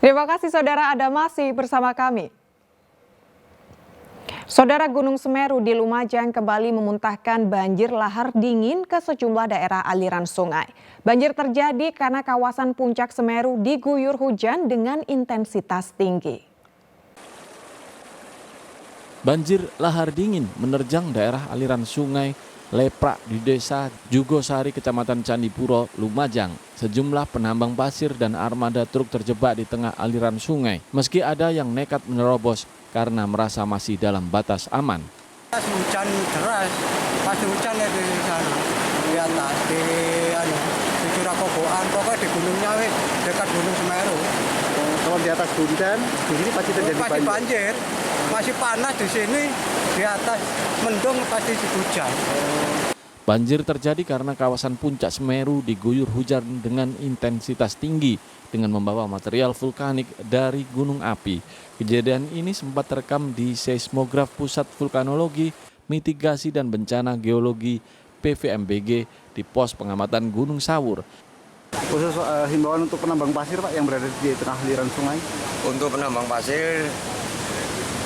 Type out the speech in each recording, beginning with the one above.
Terima kasih saudara Anda masih bersama kami. Saudara, Gunung Semeru di Lumajang kembali memuntahkan banjir lahar dingin ke sejumlah daerah aliran sungai. Banjir terjadi karena kawasan puncak Semeru diguyur hujan dengan intensitas tinggi. Banjir lahar dingin menerjang daerah aliran sungai Leprak di desa Jugosari, Kecamatan Candipuro, Lumajang. Sejumlah penambang pasir dan armada truk terjebak di tengah aliran sungai. Meski ada yang nekat menerobos karena merasa masih dalam batas aman. Pas hujan deras, pas hujan di sana, di atas, di Curah Koboan, pokoknya di gunungnya, dekat Gunung Semeru. Kalau di atas hujan, di sini pasti terjadi banjir. Masih panas di sini, di atas mendung pasti hujan. Banjir terjadi karena kawasan puncak Semeru diguyur hujan dengan intensitas tinggi dengan membawa material vulkanik dari gunung api. Kejadian ini sempat terekam di seismograf Pusat Vulkanologi, Mitigasi dan Bencana Geologi PVMBG di pos pengamatan Gunung Sawur. Khusus himbauan untuk penambang pasir, Pak, yang berada di tengah aliran sungai. Untuk penambang pasir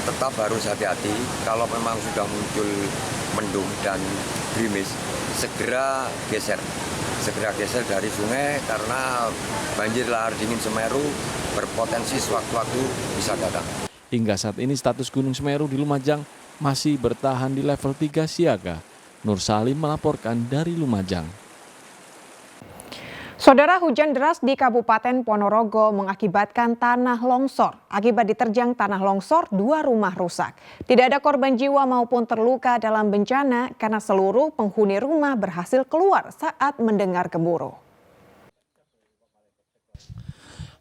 tetap harus hati-hati. Kalau memang sudah muncul mendung dan gerimis, segera geser dari sungai karena banjir lahar dingin Semeru berpotensi sewaktu-waktu bisa datang. Hingga saat ini status Gunung Semeru di Lumajang masih bertahan di level 3 siaga. Nur Salim melaporkan dari Lumajang. Saudara, hujan deras di Kabupaten Ponorogo mengakibatkan tanah longsor. Akibat diterjang tanah longsor, 2 rumah rusak. Tidak ada korban jiwa maupun terluka dalam bencana karena seluruh penghuni rumah berhasil keluar saat mendengar gemuruh.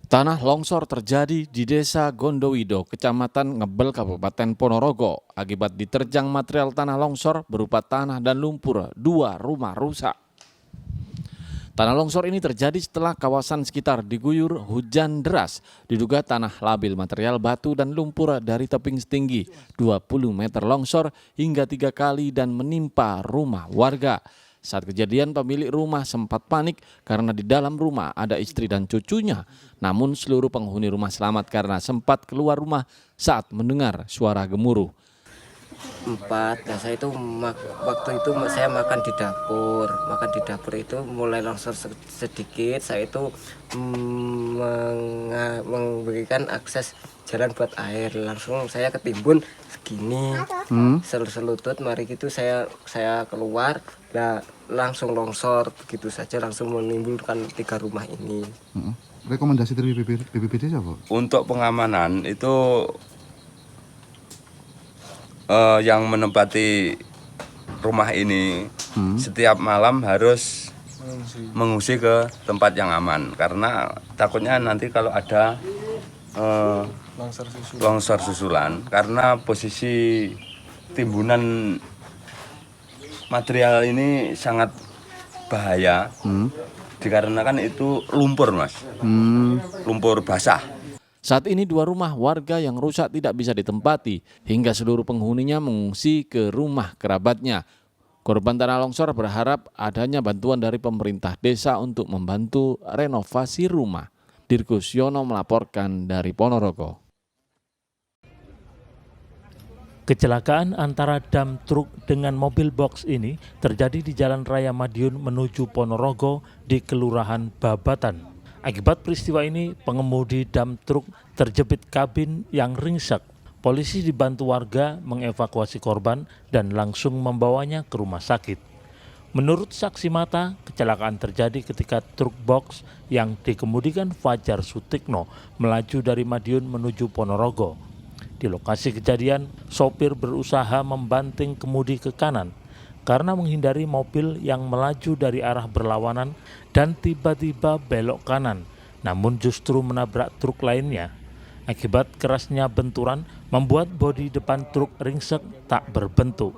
Tanah longsor terjadi di Desa Gondowido, Kecamatan Ngebel, Kabupaten Ponorogo. Akibat diterjang material tanah longsor berupa tanah dan lumpur, 2 rumah rusak. Tanah longsor ini terjadi setelah kawasan sekitar diguyur hujan deras. Diduga tanah labil, material batu dan lumpur dari tebing setinggi 20 meter longsor hingga 3 kali dan menimpa rumah warga. Saat kejadian, pemilik rumah sempat panik karena di dalam rumah ada istri dan cucunya. Namun seluruh penghuni rumah selamat karena sempat keluar rumah saat mendengar suara gemuruh. 4, nah saya itu waktu itu saya makan di dapur itu mulai longsor sedikit, saya itu memberikan akses jalan buat air, langsung saya ketimbun segini selutut, mari gitu saya keluar, nah langsung longsor begitu saja, langsung menimbulkan 3 rumah ini. Rekomendasi dari BPBD siapa? Untuk pengamanan itu yang menempati rumah ini setiap malam harus mengungsi ke tempat yang aman karena takutnya nanti kalau ada longsor susulan karena posisi timbunan material ini sangat bahaya dikarenakan itu lumpur, Mas. Lumpur basah. Saat ini 2 rumah warga yang rusak tidak bisa ditempati hingga seluruh penghuninya mengungsi ke rumah kerabatnya. Korban tanah longsor berharap adanya bantuan dari pemerintah desa untuk membantu renovasi rumah. Dirkus Yono melaporkan dari Ponorogo. Kecelakaan antara dam truk dengan mobil box ini terjadi di Jalan Raya Madiun menuju Ponorogo di Kelurahan Babatan. Akibat peristiwa ini, pengemudi dam truk terjepit kabin yang ringsek. Polisi dibantu warga mengevakuasi korban dan langsung membawanya ke rumah sakit. Menurut saksi mata, kecelakaan terjadi ketika truk box yang dikemudikan Fajar Sutikno melaju dari Madiun menuju Ponorogo. Di lokasi kejadian, sopir berusaha membanting kemudi ke kanan karena menghindari mobil yang melaju dari arah berlawanan dan tiba-tiba belok kanan, namun justru menabrak truk lainnya. Akibat kerasnya benturan membuat bodi depan truk ringsek tak berbentuk.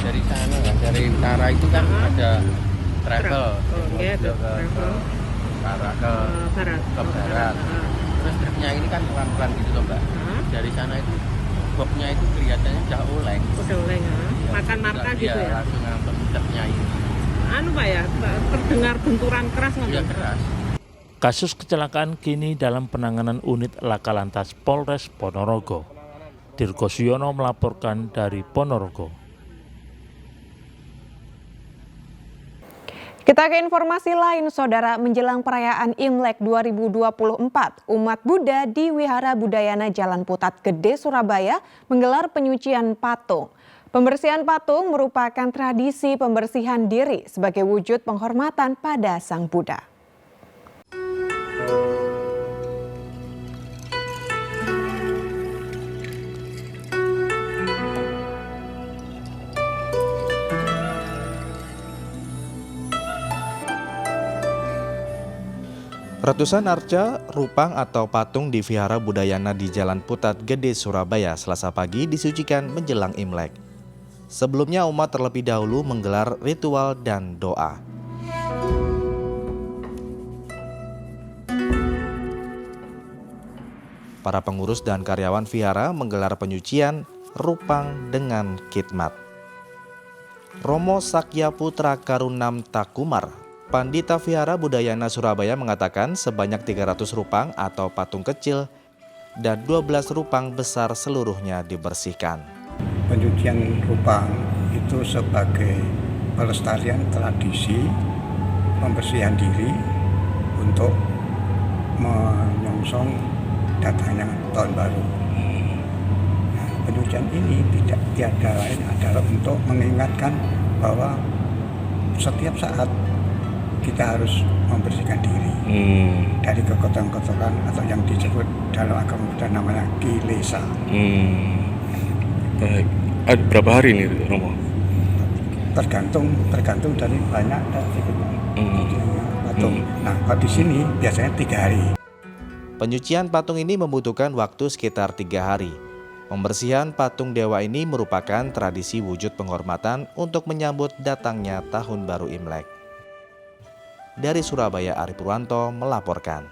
Dari sana, dari utara itu kan ada travel, ke arah ke barat. Terus truknya ini kan pelan-pelan gitu loh, Mbak. Dari sana itu boxnya itu kelihatannya udah oleng. Makan marka gitu ya? Langsung ngambil truknya ini. Pak ya, terdengar benturan keras nggak? Iya, keras. Kasus kecelakaan kini dalam penanganan unit Laka Lantas Polres Ponorogo. Dirgo Suyono melaporkan dari Ponorogo. Kita ke informasi lain, Saudara. Menjelang perayaan Imlek 2024, umat Buddha di Wihara Budayana Jalan Putat Gede, Surabaya menggelar penyucian patung. Pembersihan patung merupakan tradisi pembersihan diri sebagai wujud penghormatan pada Sang Buddha. Ratusan arca, rupang atau patung di Vihara Budayana di Jalan Putat Gede, Surabaya Selasa pagi disucikan menjelang Imlek. Sebelumnya umat terlebih dahulu menggelar ritual dan doa. Para pengurus dan karyawan vihara menggelar penyucian rupang dengan khidmat. Romo Sakya Putra Karunam Takumar, Pandita Vihara Budayana Surabaya mengatakan sebanyak 300 rupang atau patung kecil dan 12 rupang besar seluruhnya dibersihkan. Pencucian rupang itu sebagai pelestarian tradisi pembersihan diri untuk menyongsong datangnya tahun baru. Nah, pencucian ini tidak tiada lain adalah untuk mengingatkan bahwa setiap saat kita harus membersihkan diri dari kekotoran-kotoran atau yang disebut dalam agama Buddha namanya kilesa. Baik. Ada berapa hari ini, Romo? Tergantung dari banyak dan sedikitnya patung. Nah, kalau di sini biasanya 3 hari. Penyucian patung ini membutuhkan waktu sekitar 3 hari. Pembersihan patung dewa ini merupakan tradisi wujud penghormatan untuk menyambut datangnya Tahun Baru Imlek. Dari Surabaya, Ari Purwanto melaporkan.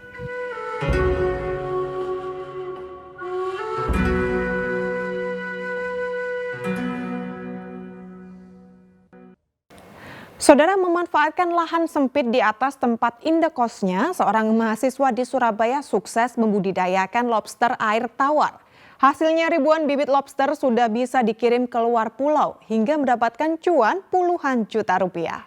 Saudara, memanfaatkan lahan sempit di atas tempat indekosnya, seorang mahasiswa di Surabaya sukses membudidayakan lobster air tawar. Hasilnya ribuan bibit lobster sudah bisa dikirim keluar pulau hingga mendapatkan cuan puluhan juta rupiah.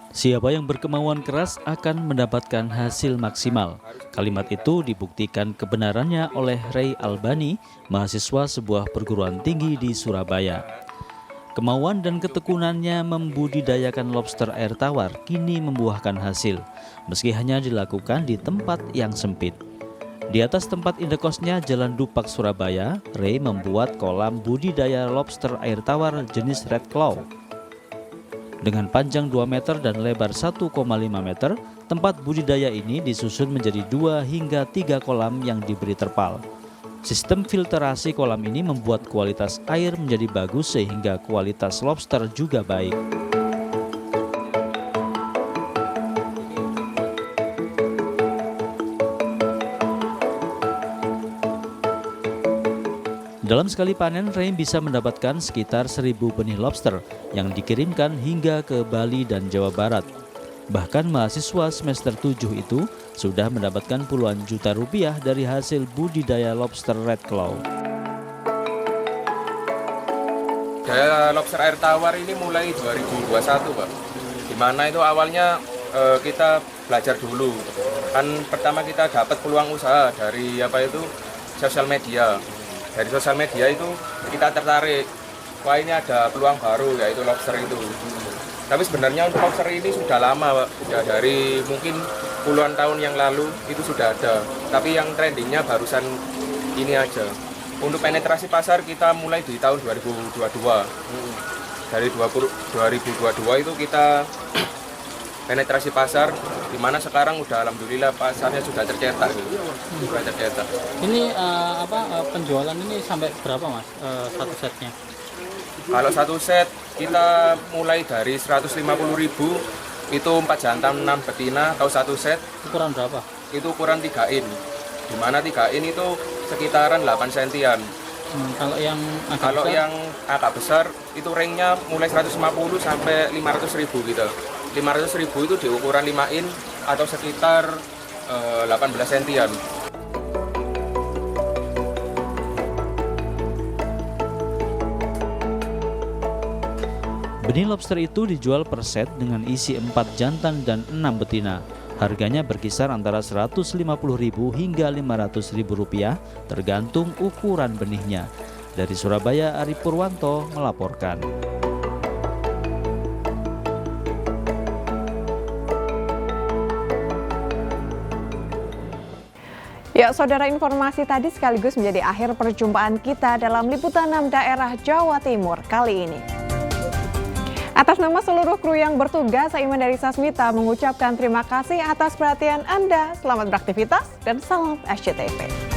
Siapa yang berkemauan keras akan mendapatkan hasil maksimal. Kalimat itu dibuktikan kebenarannya oleh Ray Albani, mahasiswa sebuah perguruan tinggi di Surabaya. Kemauan dan ketekunannya membudidayakan lobster air tawar kini membuahkan hasil, meski hanya dilakukan di tempat yang sempit. Di atas tempat indekosnya Jalan Dupak, Surabaya, Ray membuat kolam budidaya lobster air tawar jenis Red Claw. Dengan panjang 2 meter dan lebar 1,5 meter, tempat budidaya ini disusun menjadi 2 hingga 3 kolam yang diberi terpal. Sistem filterasi kolam ini membuat kualitas air menjadi bagus sehingga kualitas lobster juga baik. Dalam sekali panen, Ray bisa mendapatkan sekitar 1.000 benih lobster yang dikirimkan hingga ke Bali dan Jawa Barat. Bahkan mahasiswa semester 7 itu sudah mendapatkan puluhan juta rupiah dari hasil budidaya lobster Red Claw. Budidaya lobster air tawar ini mulai 2021, Pak. Dimana itu awalnya kita belajar dulu. Kan pertama kita dapat peluang usaha dari sosial media. Dari sosial media itu kita tertarik, wah ini ada peluang baru yaitu lobster itu. Tapi sebenarnya untuk lobster ini sudah lama, Pak. Ya dari mungkin puluhan tahun yang lalu itu sudah ada. Tapi yang trendingnya barusan ini aja. Untuk penetrasi pasar kita mulai di tahun 2022. Dari 2022 itu kita penetrasi pasar, di mana sekarang udah alhamdulillah pasarnya sudah tercetak. Sudah tercetak. Ini penjualan ini sampai berapa, Mas? Satu setnya? Kalau satu set kita mulai dari 150.000 itu 4 jantan 6 betina atau satu set. Ukuran berapa? Itu ukuran 3 in. Di mana 3 in itu sekitaran 8 sentian. Kalau yang Kalau yang agak besar itu ringnya mulai 150 sampai 500 ribu gitu. 500 ribu itu di ukuran 5 in atau sekitar 18 sentian. Benih lobster itu dijual per set dengan isi 4 jantan dan 6 betina. Harganya berkisar antara Rp150.000 hingga Rp500.000 tergantung ukuran benihnya. Dari Surabaya, Ari Purwanto melaporkan. Ya, saudara, informasi tadi sekaligus menjadi akhir perjumpaan kita dalam Liputan 6 Daerah Jawa Timur kali ini. Atas nama seluruh kru yang bertugas, saya Iman dari Sasmita mengucapkan terima kasih atas perhatian Anda. Selamat beraktivitas dan salam SCTV.